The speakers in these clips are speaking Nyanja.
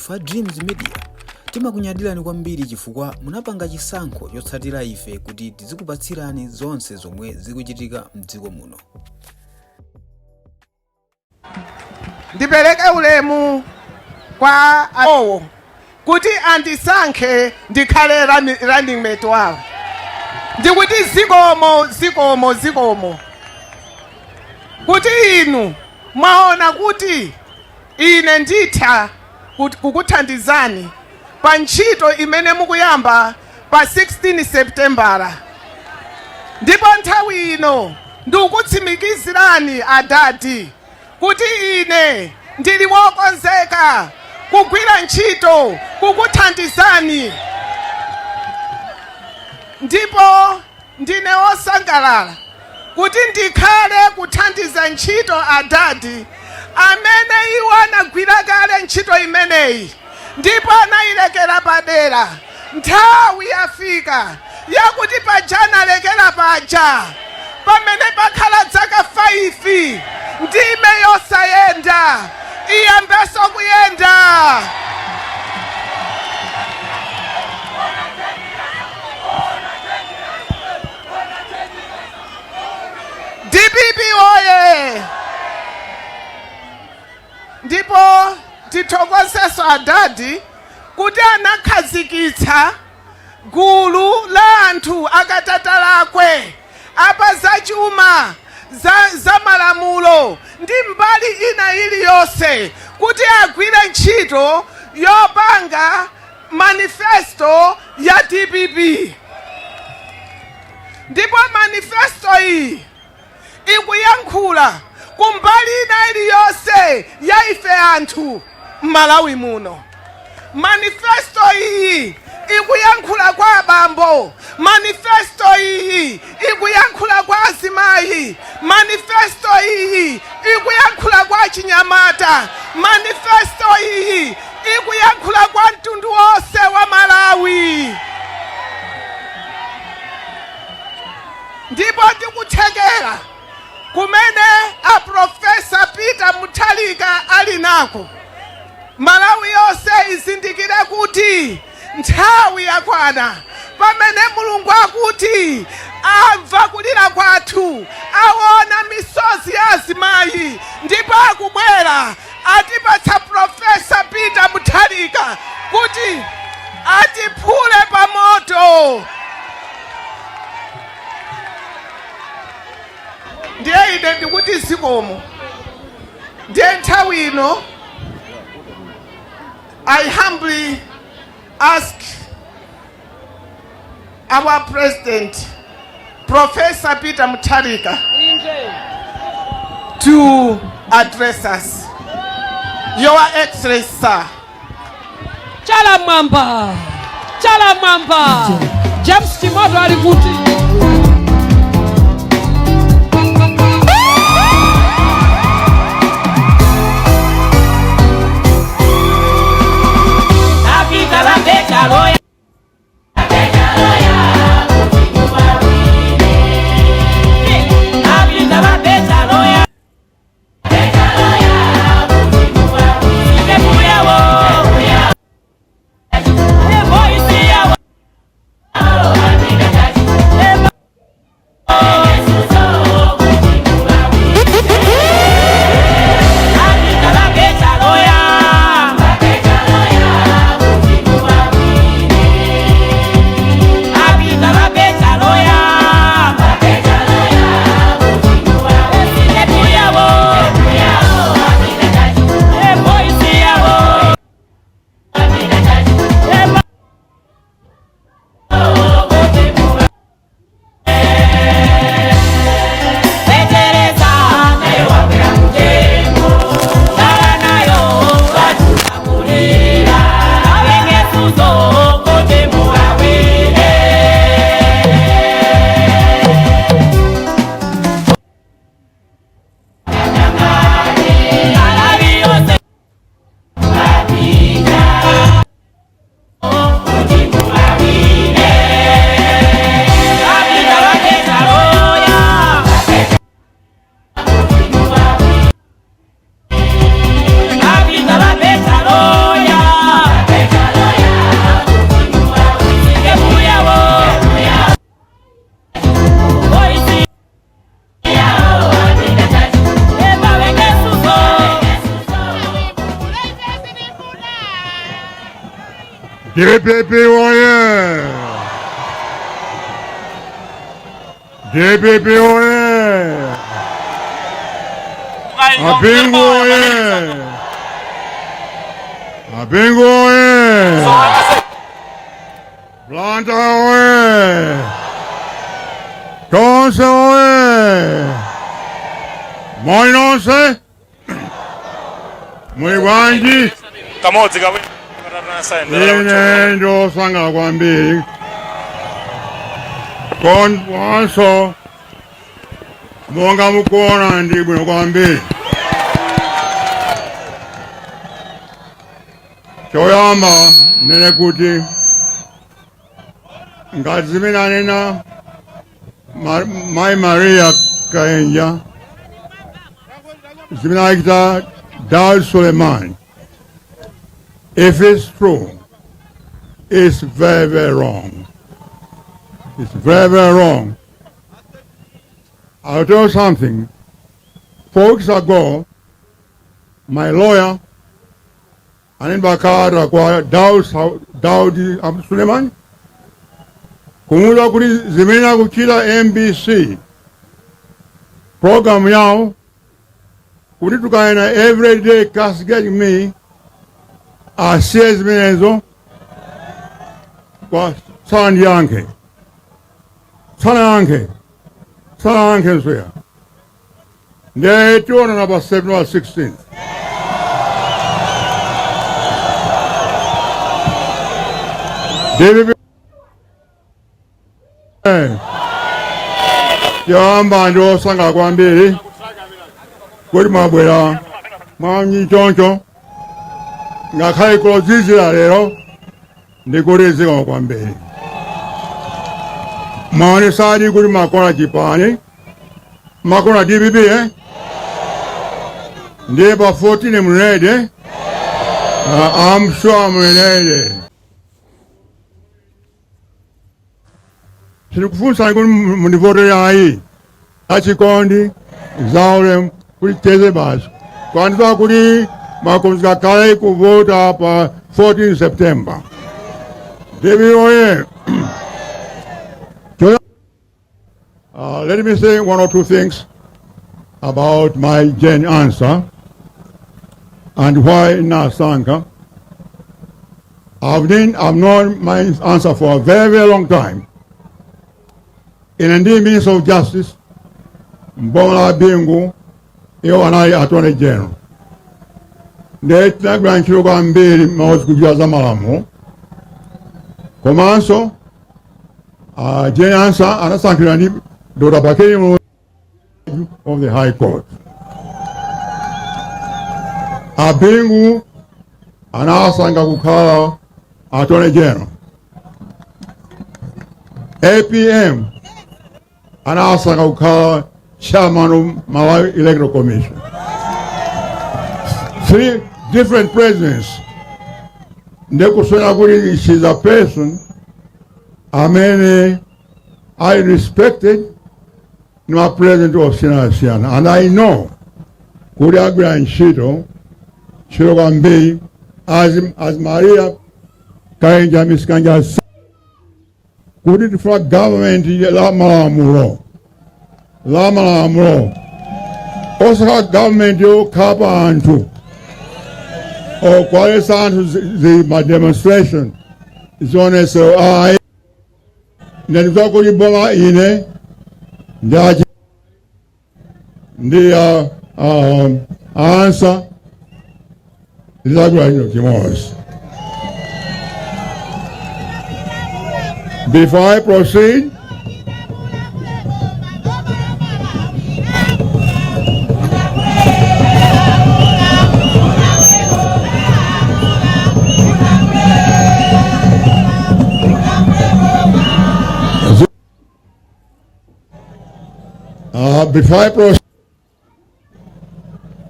Fa Dreams Media timakunyadirani kwambiri chifukwa munapanga chisankho chotsatira ife kuti tizikupatsirani zonse zomwe zikuchitika mdziko muno. Ndipereke ulemu kwa owo kuti andisankhe ndikhale running mate wawo. Ndikuti zikomo kuti inu mwaona kuti ine nditha kukuthandizani pa ntchito imene mukuyamba pa 16 Septembala. Ndipo nthawi ino ndikutsimikizirani adadi kuti ine ndili wokonzeka kugwira ntchito kukuthandizani. Ndipo ndine wosangalala kuti ndikhale kuthandiza ntchito adadi amene iwo anagwira kale ntchito imeneyi ndipo anayilekera padera. Nthawi yafika yakuti pajana lekera paja pamene pakhala zaka 5 ndime yosayenda iyambeso kuyenda. DPP oye! Ndipo tithokozeso adadi kuti anakhazikitsa gulu la anthu akatata lakwe apa zachuma za malamulo ndi mbali ina iliyonse kuti agwire ntchito yopanga manifesto ya DPP. Ndipo manifesto iyi ikuyankhula kumbali ina iliyonse ya ife anthu Malawi muno. Manifesto iyi ikuyankhula kwa abambo. Manifesto iyi ikuyankhula kwa azimayi. Manifesto iyi ikuyankhula kwa chinyamata. Manifesto iyi ikuyankhula kwa mtundu wonse wa Malawi. Ndipo ndikuthekera kumene a Profesa Peter Mutharika Alinako. Malawi yonse izindikire kuti nthawi yakwana pamene Mulungu akuti amva kulira kwathu, aona misozi ya azimayi, ndipo akubwera atipatsa Profesa Peter Mutharika kuti atiphule pa moto. Ndiye ine ndikuti zikomo. Ndiye nthawi ino I humbly ask our President, Professor Peter Mutharika, to address us. Your Excellency, sir. Chala Mwamba. James Timodo alikuti. DPP oye! DPP oye! Apingu oye! Apingu oye! Planta oye! Tonse oye! Moinonse! Mwibanji! Kamodzi kawe. Ine ndo sanga kwambiri. Konso monga mukuona ndi bwino kwambiri. Choyamba nene kuti ngati zimene anena Mai Maria Kaenja zimene akita Daud Suleiman, if it's true, it's very, very wrong. It's very, very wrong. I'll tell you something. 4 weeks ago, my lawyer, anibakara kwa Daud Suleiman, kumuda kuti zimene kuchita MBC program yao kuti tukaena every day castigating me asiye zimenezo kwa sandi yanke sana yanke nsuya ndetiona napa 7 or 16 David yamba ndo sanga kwambiri kuti mabwera mwanyi choncho ngakhale kulozizira lero ndikulizika kwambiri maonesadi kuti makona chipani makona DPP ndiye pa 14 mlede I'm sure mlede Sikufunsa kuti mundivote yayi achikondi zaule kuti teze basi kwanza kuti makomzika kale kuvota pa 14 September. David oye. Let me say 1 or 2 things about my Jen answer and why Nasanka. I've known my answer for a very, very long time. In the means of justice, Mbola Bingu, you and I Attorney General. The grandchildren mbili mawezi kujaza malamu. Komanso, Jen answer anasankirani Dora Bakeni of the High Court. Abingu anasanga kukhala Attorney General. APM anasanga kukhala Chairman of Malawi Electoral Commission. 3 different presidents. Nekuswena kuti she's a person I respected my president of Siana, and I know kuti agwira ntchito kwambiri as Maria Kaenja Miskanja kuti tifuna government la malamulo osaka government yokhapa anthu okwalesa anthu ma demonstration zionese ayi ndikuti kuti bola ine ndi answer lizagwira chimodzi. Before I proceed,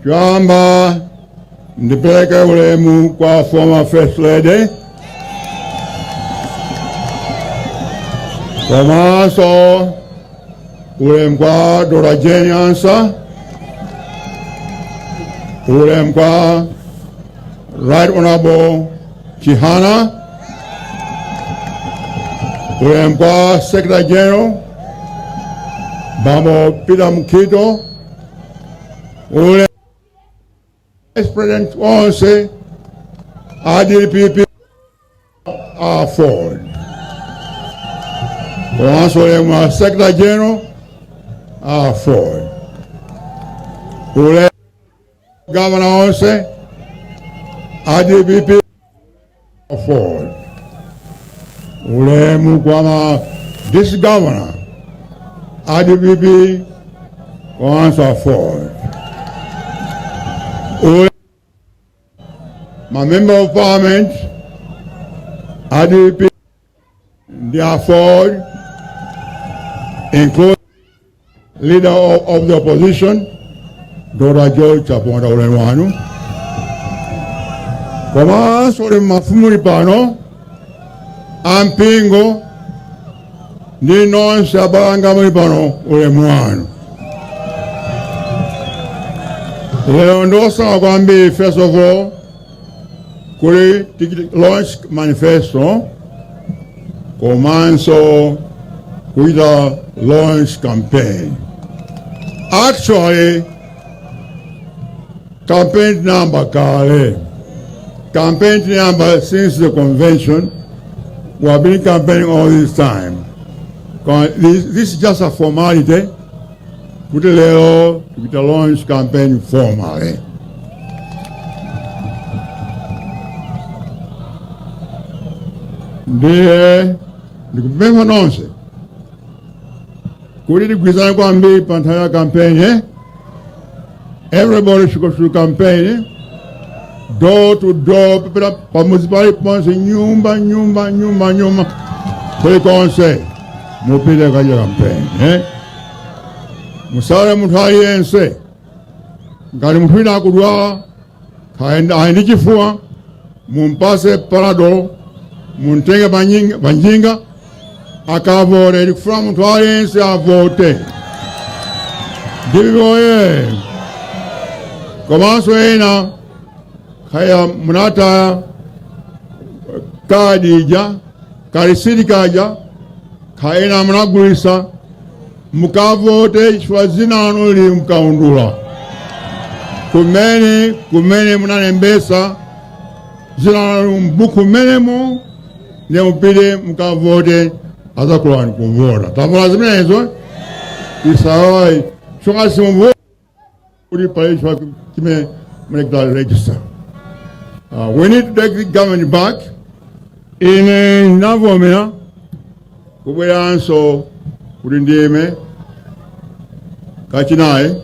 Njamba ndipeleke ulemu kwa former First Lady. Komanso ulemu kwa Dora Jane Ansa. Ulemu kwa Right Honorable Chihana Ulempwa Secretary General Bamo Peter Mukito, Ule Vice President Onse, IDPP Ford. Also, Secretary General Ford. Ule Governor Onse, IDPP Ford. Ule Mukwama, this governor, IDPP Onse Ford. Ule, my member of parliament, IDPP, they are Ford, including leader of the opposition, Dora George Chaponda Ulenwanu. Koma sore mafumuri pano, ampingo, ni non sabaranga muri pano Ulenwanu. Leondosa wakwambi, first of all, kuri launch manifesto, komanso kuita launch campaign. Actually, campaign number kale. Campaign number since the convention, we have been campaigning all this time. This is just a formality. Put a little with the launch campaign formally. The government announced it. Could it be Pantaya campaign? Everybody should go through campaign. Door to door, people municipality points nyumba. So you can say, Mupide Kaja campaign. Musare Mutari and say, Garimufina Kudwa, Kaindichifua, Mumpase Parado, Muntenga Banjinga, akavore from Mutari a vote. Give Commence Wayna. Kaya Munata Kadija, Karisidi Kaja, Kaina Munagurisa, Mukavote, Swazina Nuli Mkaundula. Kumene Munanembesa, Zina Mbuku Menemo, Neupide Mukavote, Azakuan Kumvora. Tamazmezo, Isawai, Shwasimu, Uri Paishwa Kime Medical Register. We need to take the government back in Navomina, Kubeyanso, Kurindime, Kachinai,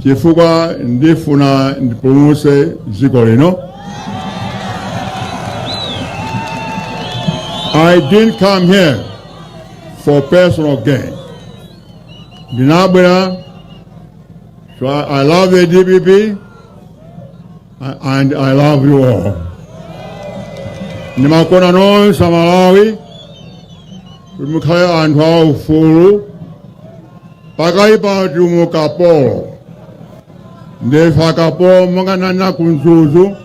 Chifuga, Ndifuna, Ndipumuse, Zigorino. I didn't come here for personal gain. Dinabera, so I love the DPP. And I love you all. Nimakona no Samalawi, Mukaya and How Fulu, Pakaipa Jumukapo, Defakapo, Manganana Kunzuzu,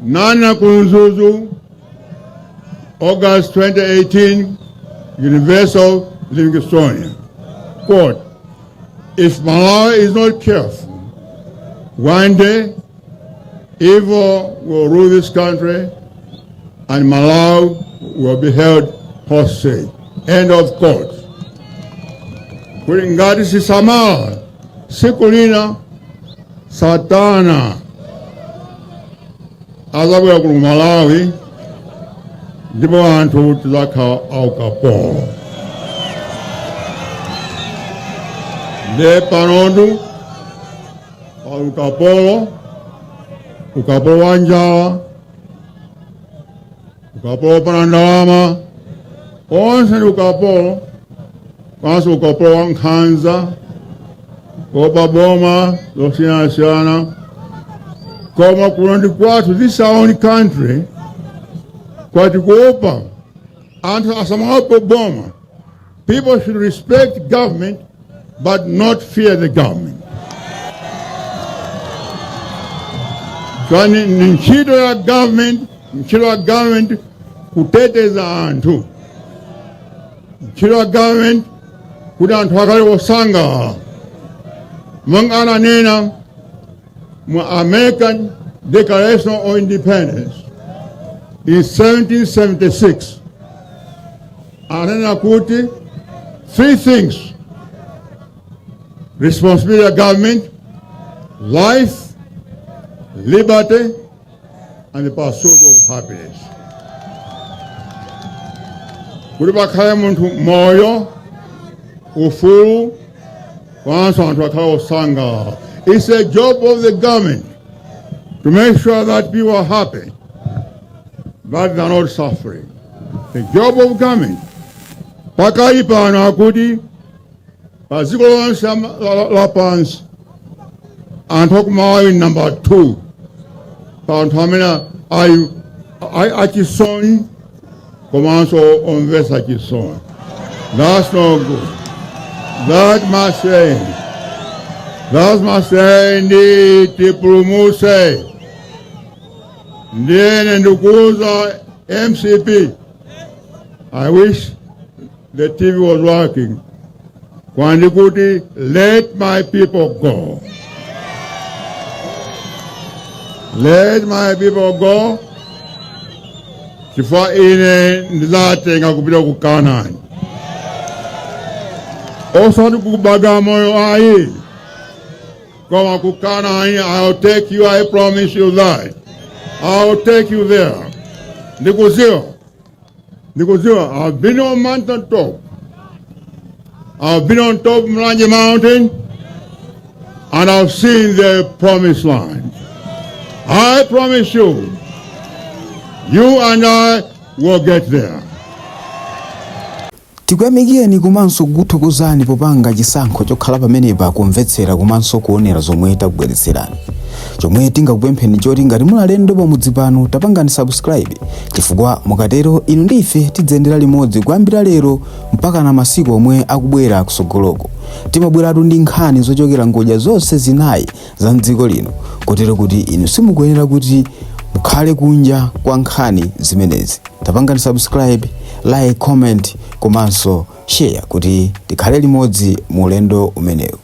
Nana Kunzuzu, August 2018, Universal Livingstonia. Quote, if Malawi is not careful, one day, evil will rule this country and Malawi will be held hostage. End of quote. Kulingati si Samala, Sikulina, Satana, azabu ya kulu Malawi, ndipo antu tuzaka au kapo. De panodu, au kapolo, Ukapo Njamba, Ukapo Panandawama, onse Ukapo, kwanza Ukapo Nkhanza, Kopa Boma, Losiana, Koma Kurundi Kwatu, this is our own country, Kwatu Kopa, and Asamapo Boma. People should respect government, but not fear the government. Kwani nchito ya government kuteteza anthu. Ntchito ya government kuti anthu akhale osanga. Monga ananena mu American Declaration of Independence in 1776, ananena kuti 3 things: responsibility of government, life, liberty, and the pursuit of happiness. Kuti pakhale munthu moyo, ufulu, komanso anthu akhale osanga. It's a job of the government to make sure that people are happy, that they are not suffering. The job of government. Pakali pano akuti paziko lonse lapansi anthu akumawa number 2 pa anthu amene achisoni komanso omvesa chisoni. That's no good. That must end tipulumuse. Ndiye ndikuuza MCP, I wish the TV was working. Kwandikuti, let my people go. Let my people go. Chifukwa ine ndizatenga kupita ku Kanaani. Osati kubaga moyo ayi. Koma ku Kanaani, I'll take you, I promise you that. I'll take you there. Ndikuziwa, I've been on mountain top. I've been on top of Mlanje Mountain, and I've seen the promised land. I promise you, you and I will get there. Tikuyamikeni komanso kuthokozani popanga chisankho chokhala pamenepa kumvetsera komanso kuonera zomwe takubweretserani. Chomwe tingakupempheni choti ngati muli alendo pamudzi pano tapangani subscribe, chifukwa mukatero inu ndi ife tidzendera limodzi kuyambira lero mpaka na masiku omwe akubwera kusogoloko. Timabweratu ndi nkhani zochokera ngodya zonse zinayi za mdziko lino, kotero kuti inu simukuyenera kuti mukhale kunja kwa nkhani zimenezi. Tapangani subscribe, like, comment komanso share kuti tikhale limodzi mu ulendo umenewu.